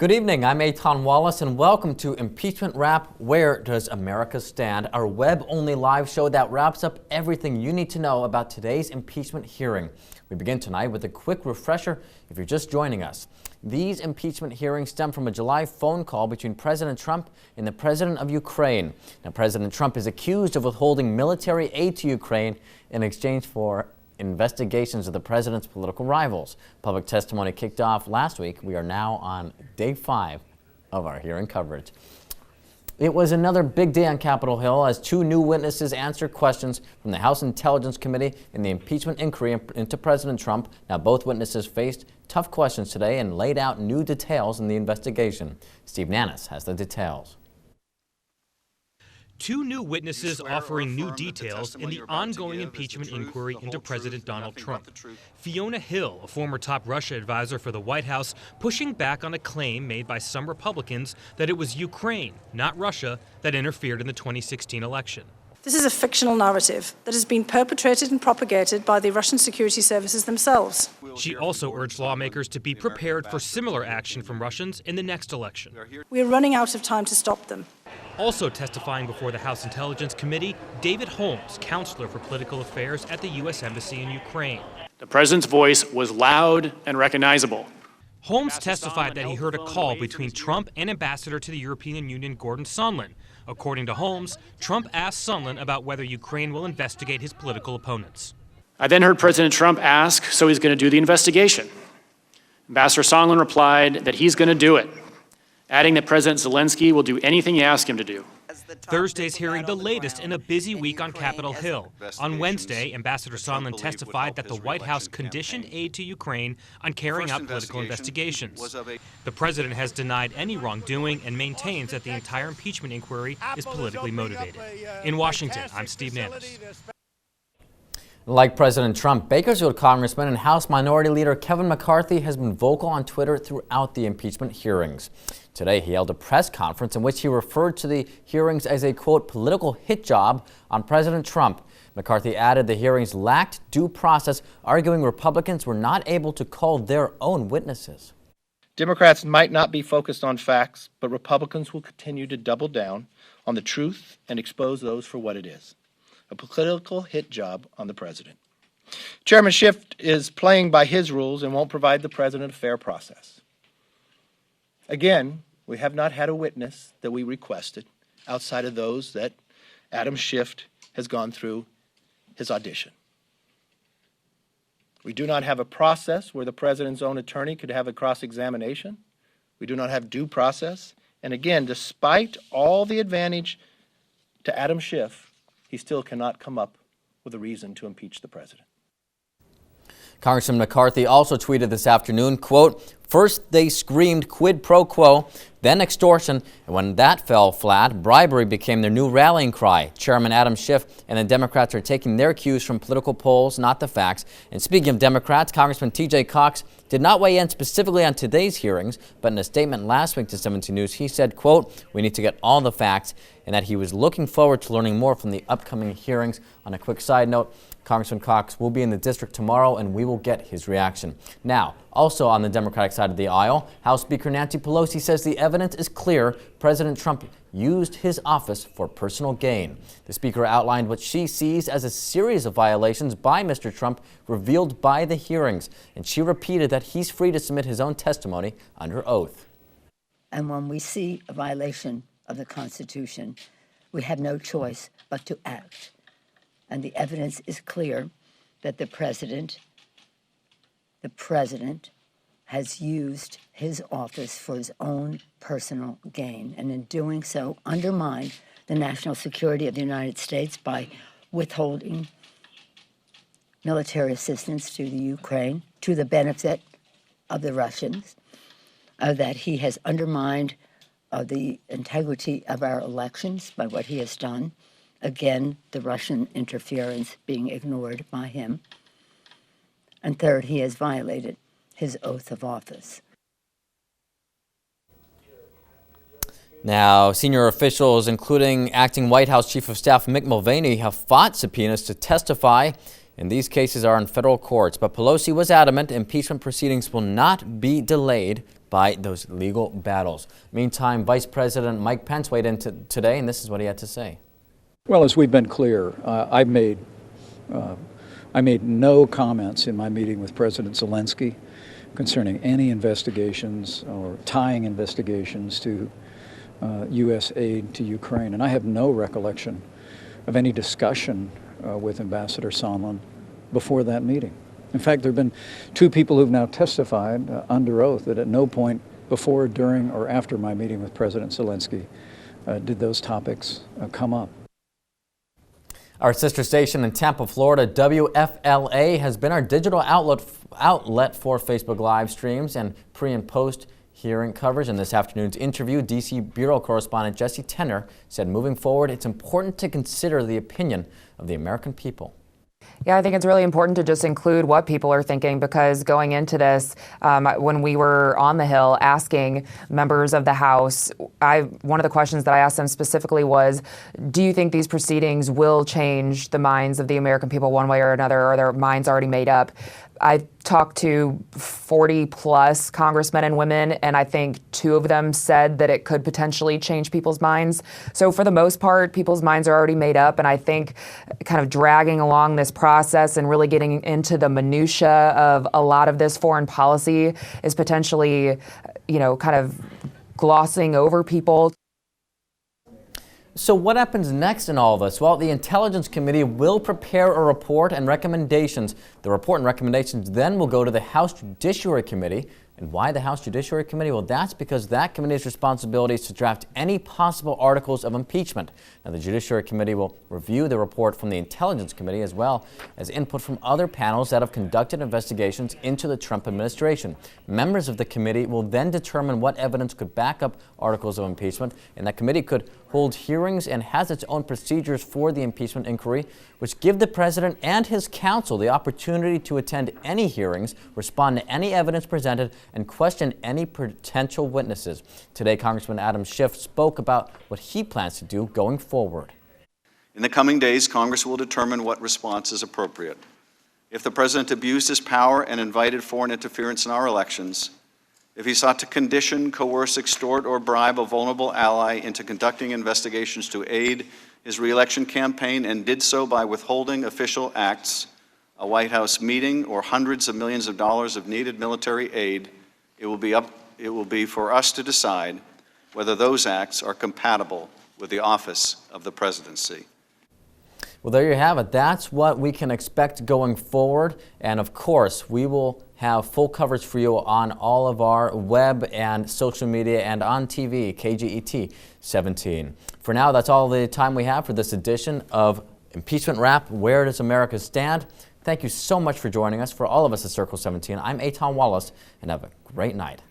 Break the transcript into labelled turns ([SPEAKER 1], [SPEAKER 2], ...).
[SPEAKER 1] Good evening, I'm Eitan Wallace and welcome to Impeachment Wrap, Where Does America Stand? Our web-only live show that wraps up everything you need to know about today's impeachment hearing. We begin tonight with a quick refresher if you're just joining us. These impeachment hearings stem from a July phone call between President Trump and the President of Ukraine. Now, President Trump is accused of withholding military aid to Ukraine in exchange for investigations of the president's political rivals. Public testimony kicked off last week. We are now on day 5 of our hearing coverage. It was another big day on Capitol Hill as 2 new witnesses answered questions from the House Intelligence Committee in the impeachment inquiry into President Trump. Now, both witnesses faced tough questions today and laid out new details in the investigation. Steve Nannis has the details.
[SPEAKER 2] 2 new witnesses offering new details in the ongoing impeachment inquiry into President Donald Trump. Fiona Hill, a former top Russia advisor for the White House, pushing back on a claim made by some Republicans that it was Ukraine, not Russia, that interfered in the 2016 election.
[SPEAKER 3] This is a fictional narrative that has been perpetrated and propagated by the Russian security services themselves.
[SPEAKER 2] She also urged lawmakers to be prepared for similar action from Russians in the next election.
[SPEAKER 3] We are running out of time to stop them.
[SPEAKER 2] Also testifying before the House Intelligence Committee, David Holmes, counselor for political affairs at the U.S. Embassy in Ukraine.
[SPEAKER 4] The president's voice was loud and recognizable.
[SPEAKER 2] Holmes testified that he heard a call between Trump and Ambassador to the European Union Gordon Sondland. According to Holmes, Trump asked Sondland about whether Ukraine will investigate his political opponents.
[SPEAKER 4] I then heard President Trump ask, so he's going to do the investigation. Ambassador Sondland replied that he's going to do it, adding that President Zelensky will do anything he asks him to do.
[SPEAKER 2] Thursday's hearing the latest in a busy week on Capitol Hill. On Wednesday, Ambassador Sondland testified that the White House conditioned aid to Ukraine on carrying out political investigations. The president has denied any wrongdoing and maintains that the entire impeachment inquiry is politically motivated. In Washington, I'm Steve Nannis.
[SPEAKER 1] Like President Trump, Bakersfield Congressman and House Minority Leader Kevin McCarthy has been vocal on Twitter throughout the impeachment hearings. Today, he held a press conference in which he referred to the hearings as a, quote, political hit job on President Trump. McCarthy added the hearings lacked due process, arguing Republicans were not able to call their own witnesses.
[SPEAKER 5] Democrats might not be focused on facts, but Republicans will continue to double down on the truth and expose those for what it is. A political hit job on the president. Chairman Schiff is playing by his rules and won't provide the president a fair process. Again, we have not had a witness that we requested outside of those that Adam Schiff has gone through his audition. We do not have a process where the president's own attorney could have a cross-examination. We do not have due process. And again, despite all the advantage to Adam Schiff, he still cannot come up with a reason to impeach the president.
[SPEAKER 1] Congressman McCarthy also tweeted this afternoon, quote, first they screamed quid pro quo, then extortion, and when that fell flat, bribery became their new rallying cry. Chairman Adam Schiff and the Democrats are taking their cues from political polls, not the facts. And speaking of Democrats, Congressman T.J. Cox did not weigh in specifically on today's hearings, but in a statement last week to 17 News, he said, quote, we need to get all the facts, and that he was looking forward to learning more from the upcoming hearings. On a quick side note, Congressman Cox will be in the district tomorrow, and we will get his reaction. Now, also on the Democratic side of the aisle, House Speaker Nancy Pelosi says the evidence is clear President Trump used his office for personal gain. The Speaker outlined what she sees as a series of violations by Mr. Trump revealed by the hearings, and she repeated that he's free to submit his own testimony under oath.
[SPEAKER 6] And when we see a violation of the Constitution, we have no choice but to act. And the evidence is clear that the president has used his office for his own personal gain, and in doing so undermined the national security of the United States by withholding military assistance to the Ukraine to the benefit of the Russians, that he has undermined the integrity of our elections by what he has done. Again, the Russian interference being ignored by him. And third, he has violated his oath of office.
[SPEAKER 1] Now, senior officials, including acting White House Chief of Staff Mick Mulvaney, have fought subpoenas to testify, and these cases are in federal courts. But Pelosi was adamant impeachment proceedings will not be delayed by those legal battles. Meantime, Vice President Mike Pence weighed in today, and this is what he had to say.
[SPEAKER 7] Well, as we've been clear, I made no comments in my meeting with President Zelensky concerning any investigations or tying investigations to U.S. aid to Ukraine. And I have no recollection of any discussion with Ambassador Sondland before that meeting. In fact, there have been two people who've now testified under oath that at no point before, during, or after my meeting with President Zelensky did those topics come up.
[SPEAKER 1] Our sister station in Tampa, Florida, WFLA, has been our digital outlet for Facebook live streams and pre- and post-hearing coverage. In this afternoon's interview, D.C. Bureau correspondent Jesse Tenner said moving forward, it's important to consider the opinion of the American people.
[SPEAKER 8] Yeah, I think it's really important to just include what people are thinking, because going into this, when we were on the Hill asking members of the House, one of the questions that I asked them specifically was, do you think these proceedings will change the minds of the American people one way or another? Are their minds already made up? I talked to 40 plus congressmen and women, and I think 2 of them said that it could potentially change people's minds. So for the most part, people's minds are already made up, and I think kind of dragging along this process and really getting into the minutia of a lot of this foreign policy is potentially, kind of glossing over people.
[SPEAKER 1] So what happens next in all this? Well, the Intelligence Committee will prepare a report and recommendations. The report and recommendations then will go to the House Judiciary Committee. And why the House Judiciary Committee? Well, that's because that committee's responsibility is to draft any possible articles of impeachment. Now, the Judiciary Committee will review the report from the Intelligence Committee as well as input from other panels that have conducted investigations into the Trump administration. Members of the committee will then determine what evidence could back up articles of impeachment, and that committee could hold hearings and has its own procedures for the impeachment inquiry, which give the president and his counsel the opportunity to attend any hearings, respond to any evidence presented, and question any potential witnesses. Today, Congressman Adam Schiff spoke about what he plans to do going forward.
[SPEAKER 9] In the coming days, Congress will determine what response is appropriate. If the president abused his power and invited foreign interference in our elections, if he sought to condition, coerce, extort, or bribe a vulnerable ally into conducting investigations to aid his re-election campaign and did so by withholding official acts, a White House meeting, or hundreds of millions of dollars of needed military aid, it will be for us to decide whether those acts are compatible with the office of the presidency.
[SPEAKER 1] Well, there you have it. That's what we can expect going forward. And of course, we will have full coverage for you on all of our web and social media and on TV, KGET 17. For now, that's all the time we have for this edition of Impeachment Wrap, Where Does America Stand? Thank you so much for joining us. For all of us at Circle 17, I'm Eitan Wallace, and have a great night.